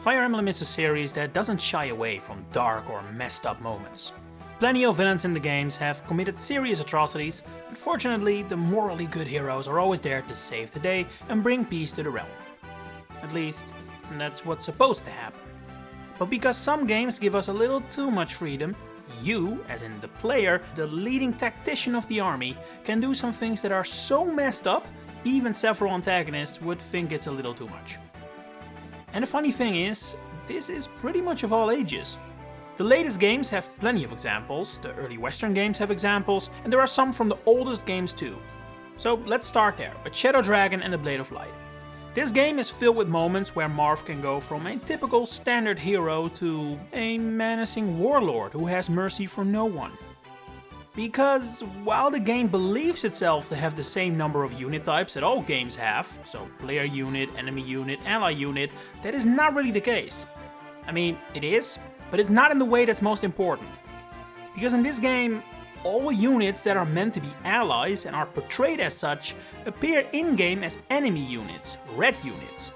Fire Emblem is a series that doesn't shy away from dark or messed up moments. Plenty of villains in the games have committed serious atrocities, but fortunately the morally good heroes are always there to save the day and bring peace to the realm. At least, that's what's supposed to happen. But because some games give us a little too much freedom, you, as in the player, the leading tactician of the army, can do some things that are so messed up, even several antagonists would think it's a little too much. And the funny thing is, this is pretty much of all ages. The latest games have plenty of examples, the early Western games have examples, and there are some from the oldest games too. So let's start there, with Shadow Dragon and the Blade of Light. This game is filled with moments where Marth can go from a typical standard hero to a menacing warlord who has mercy for no one. Because while the game believes itself to have the same number of unit types that all games have, so player unit, enemy unit, ally unit, that is not really the case. I mean, it is, but it's not in the way that's most important. Because in this game, all units that are meant to be allies and are portrayed as such appear in-game as enemy units, red units.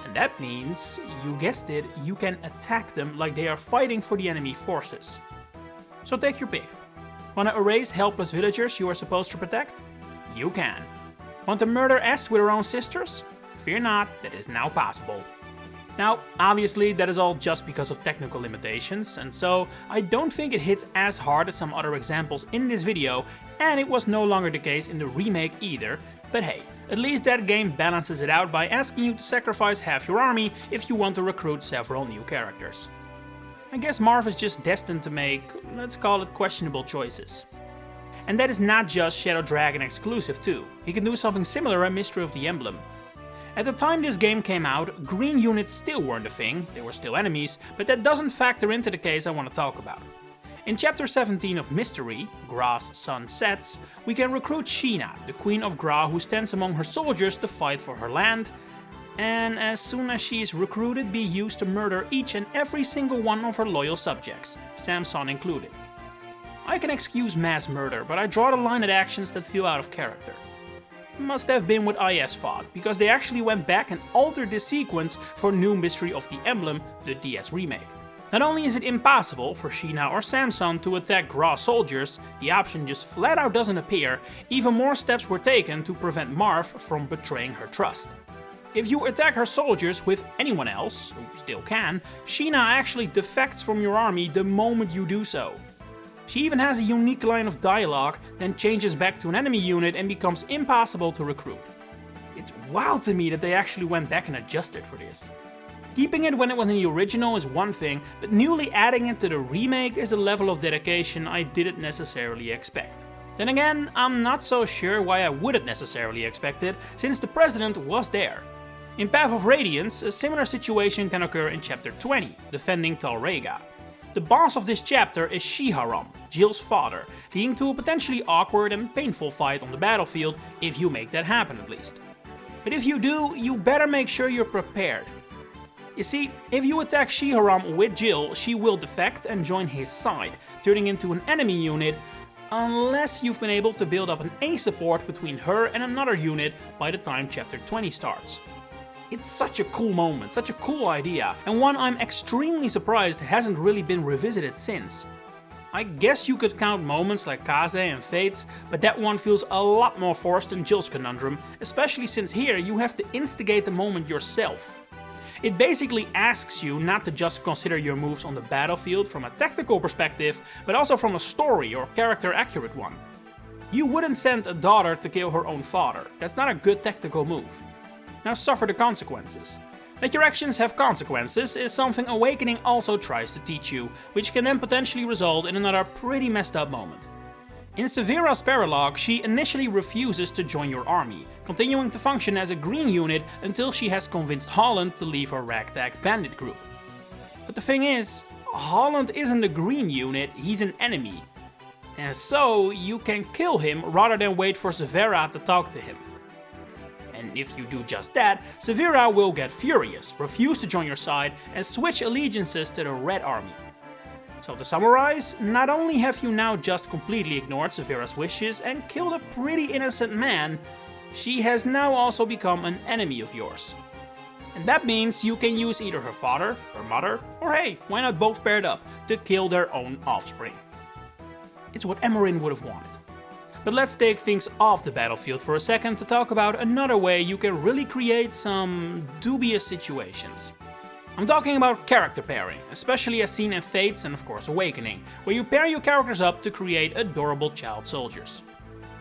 And that means, you guessed it, you can attack them like they are fighting for the enemy forces. So take your pick. Want to erase helpless villagers you are supposed to protect? You can. Want to murder Est with her own sisters? Fear not, that is now possible. Now, obviously that is all just because of technical limitations, and so I don't think it hits as hard as some other examples in this video, and it was no longer the case in the remake either, but hey, at least that game balances it out by asking you to sacrifice half your army if you want to recruit several new characters. I guess Marth is just destined to make, let's call it, questionable choices. And that is not just Shadow Dragon exclusive too, he can do something similar in Mystery of the Emblem. At the time this game came out, green units still weren't a thing, they were still enemies, but that doesn't factor into the case I want to talk about. In chapter 17 of Mystery, Gra's Sun Sets, we can recruit Sheena, the Queen of Gra who stands among her soldiers to fight for her land, and as soon as she is recruited be used to murder each and every single one of her loyal subjects, Samson included. I can excuse mass murder, but I draw the line at actions that feel out of character. Must have been what IS thought, because they actually went back and altered this sequence for New Mystery of the Emblem, the DS remake. Not only is it impossible for Sheena or Samson to attack Gra soldiers, the option just flat out doesn't appear, even more steps were taken to prevent Marth from betraying her trust. If you attack her soldiers with anyone else, who still can, Sheena actually defects from your army the moment you do so. She even has a unique line of dialogue, then changes back to an enemy unit and becomes impossible to recruit. It's wild to me that they actually went back and adjusted for this. Keeping it when it was in the original is one thing, but newly adding it to the remake is a level of dedication I didn't necessarily expect. Then again, I'm not so sure why I wouldn't necessarily expect it, since the president was there. In Path of Radiance, a similar situation can occur in chapter 20, defending Talrega. The boss of this chapter is Shiharam, Jill's father, leading to a potentially awkward and painful fight on the battlefield, if you make that happen at least. But if you do, you better make sure you're prepared. You see, if you attack Shiharam with Jill, she will defect and join his side, turning into an enemy unit, unless you've been able to build up an A support between her and another unit by the time chapter 20 starts. It's such a cool moment, such a cool idea, and one I'm extremely surprised hasn't really been revisited since. I guess you could count moments like Kaze and Fates, but that one feels a lot more forced than Jill's conundrum, especially since here you have to instigate the moment yourself. It basically asks you not to just consider your moves on the battlefield from a tactical perspective, but also from a story or character accurate one. You wouldn't send a daughter to kill her own father, that's not a good tactical move. Now suffer the consequences. That your actions have consequences is something Awakening also tries to teach you, which can then potentially result in another pretty messed up moment. In Severa's paralogue, she initially refuses to join your army, continuing to function as a green unit until she has convinced Holland to leave her ragtag bandit group. But the thing is, Holland isn't a green unit, he's an enemy. And so you can kill him rather than wait for Severa to talk to him. And if you do just that, Severa will get furious, refuse to join your side, and switch allegiances to the Red Army. So to summarize, not only have you now just completely ignored Severa's wishes and killed a pretty innocent man, she has now also become an enemy of yours. And that means you can use either her father, her mother, or hey, why not both paired up, to kill their own offspring. It's what Emmeryn would have wanted. But let's take things off the battlefield for a second to talk about another way you can really create some dubious situations. I'm talking about character pairing, especially as seen in Fates and of course Awakening, where you pair your characters up to create adorable child soldiers.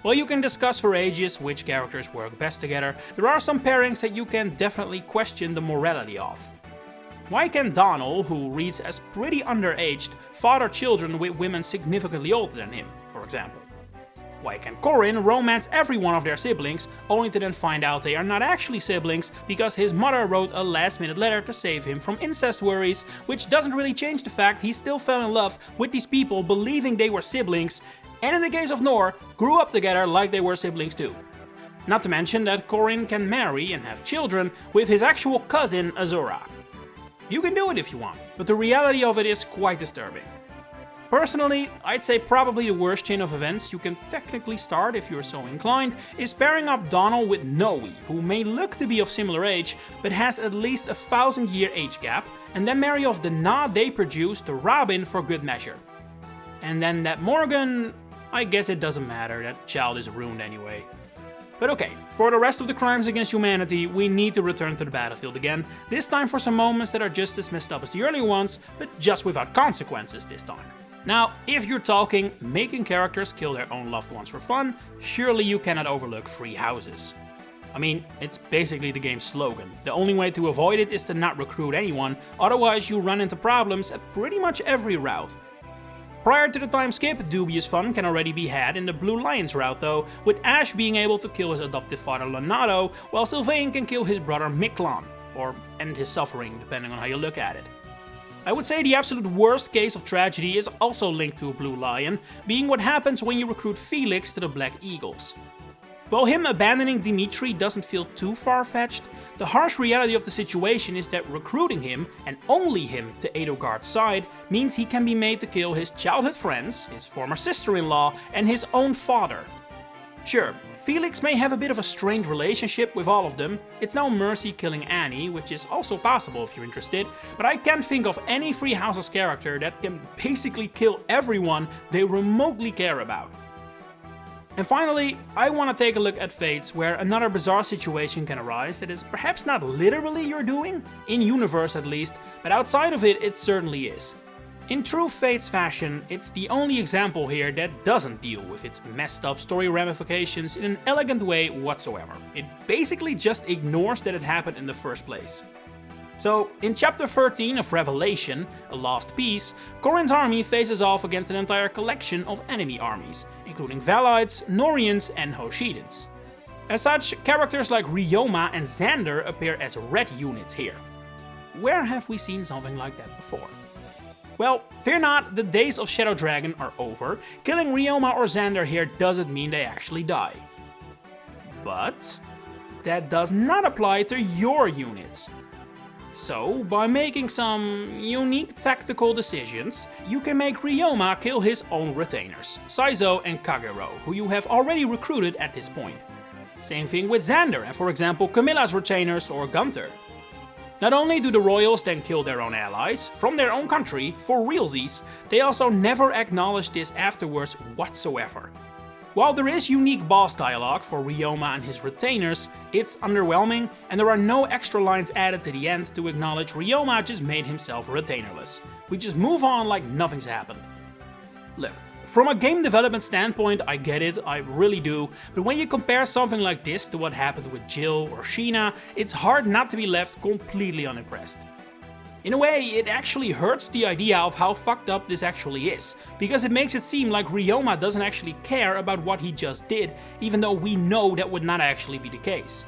While you can discuss for ages which characters work best together, there are some pairings that you can definitely question the morality of. Why can Donald, who reads as pretty underaged, father children with women significantly older than him, for example? Why can Corin romance every one of their siblings, only to then find out they are not actually siblings because his mother wrote a last-minute letter to save him from incest worries, which doesn't really change the fact he still fell in love with these people believing they were siblings, and in the case of Nor, grew up together like they were siblings too. Not to mention that Corin can marry and have children with his actual cousin Azura. You can do it if you want, but the reality of it is quite disturbing. Personally, I'd say probably the worst chain of events you can technically start if you're so inclined is pairing up Donald with Noe, who may look to be of similar age, but has at least 1,000-year age gap, and then marry off the Na they produce to Robin for good measure. And then that Morgan, I guess it doesn't matter, that child is ruined anyway. But okay, for the rest of the crimes against humanity, we need to return to the battlefield again, this time for some moments that are just as messed up as the earlier ones, but just without consequences this time. Now, if you're talking making characters kill their own loved ones for fun, surely you cannot overlook free houses. I mean, it's basically the game's slogan. The only way to avoid it is to not recruit anyone, otherwise you run into problems at pretty much every route. Prior to the time skip, dubious fun can already be had in the Blue Lions route though, with Ash being able to kill his adoptive father Leonardo, while Sylvain can kill his brother Miklon, or end his suffering, depending on how you look at it. I would say the absolute worst case of tragedy is also linked to a Blue Lion, being what happens when you recruit Felix to the Black Eagles. While him abandoning Dimitri doesn't feel too far-fetched, the harsh reality of the situation is that recruiting him, and only him, to Edelgard's side means he can be made to kill his childhood friends, his former sister-in-law, and his own father. Sure, Felix may have a bit of a strained relationship with all of them, it's no mercy killing Annie, which is also possible if you're interested, but I can't think of any Free Houses character that can basically kill everyone they remotely care about. And finally, I want to take a look at Fates, where another bizarre situation can arise that is perhaps not literally your doing, in universe at least, but outside of it, it certainly is. In true Fates fashion, it's the only example here that doesn't deal with its messed up story ramifications in an elegant way whatsoever. It basically just ignores that it happened in the first place. So, in chapter 13 of Revelation, A Lost Peace, Corin's army faces off against an entire collection of enemy armies, including Valides, Norians, and Hoshidans. As such, characters like Ryoma and Xander appear as red units here. Where have we seen something like that before? Well, fear not, the days of Shadow Dragon are over. Killing Ryoma or Xander here doesn't mean they actually die. But that does not apply to your units. So, by making some unique tactical decisions, you can make Ryoma kill his own retainers, Saizo and Kagero, who you have already recruited at this point. Same thing with Xander and for example Camilla's retainers or Gunther. Not only do the royals then kill their own allies, from their own country, for realsies, they also never acknowledge this afterwards whatsoever. While there is unique boss dialogue for Ryoma and his retainers, it's underwhelming and there are no extra lines added to the end to acknowledge Ryoma just made himself retainerless. We just move on like nothing's happened. Look, from a game development standpoint, I get it, I really do, but when you compare something like this to what happened with Jill or Sheena, it's hard not to be left completely unimpressed. In a way, it actually hurts the idea of how fucked up this actually is, because it makes it seem like Ryoma doesn't actually care about what he just did, even though we know that would not actually be the case.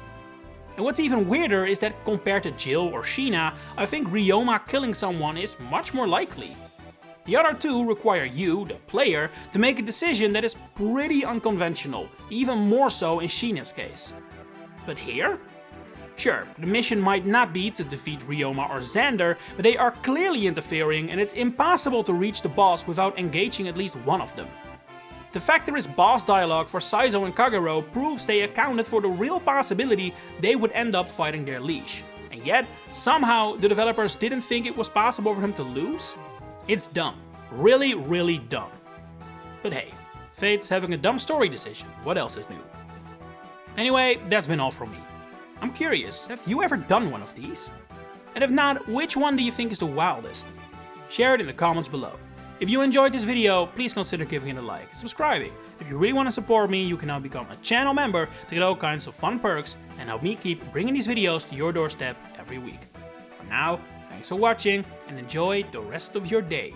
And what's even weirder is that compared to Jill or Sheena, I think Ryoma killing someone is much more likely. The other two require you, the player, to make a decision that is pretty unconventional, even more so in Sheena's case. But here? Sure, the mission might not be to defeat Ryoma or Xander, but they are clearly interfering and it's impossible to reach the boss without engaging at least one of them. The fact there is boss dialogue for Saizo and Kagero proves they accounted for the real possibility they would end up fighting their liege. And and yet somehow the developers didn't think it was possible for him to lose? It's dumb. Really, really dumb. But hey, Fate's having a dumb story decision. What else is new? Anyway, that's been all from me. I'm curious, have you ever done one of these? And if not, which one do you think is the wildest? Share it in the comments below. If you enjoyed this video, please consider giving it a like and subscribing. If you really want to support me, you can now become a channel member to get all kinds of fun perks and help me keep bringing these videos to your doorstep every week. For now, thanks for watching and enjoy the rest of your day.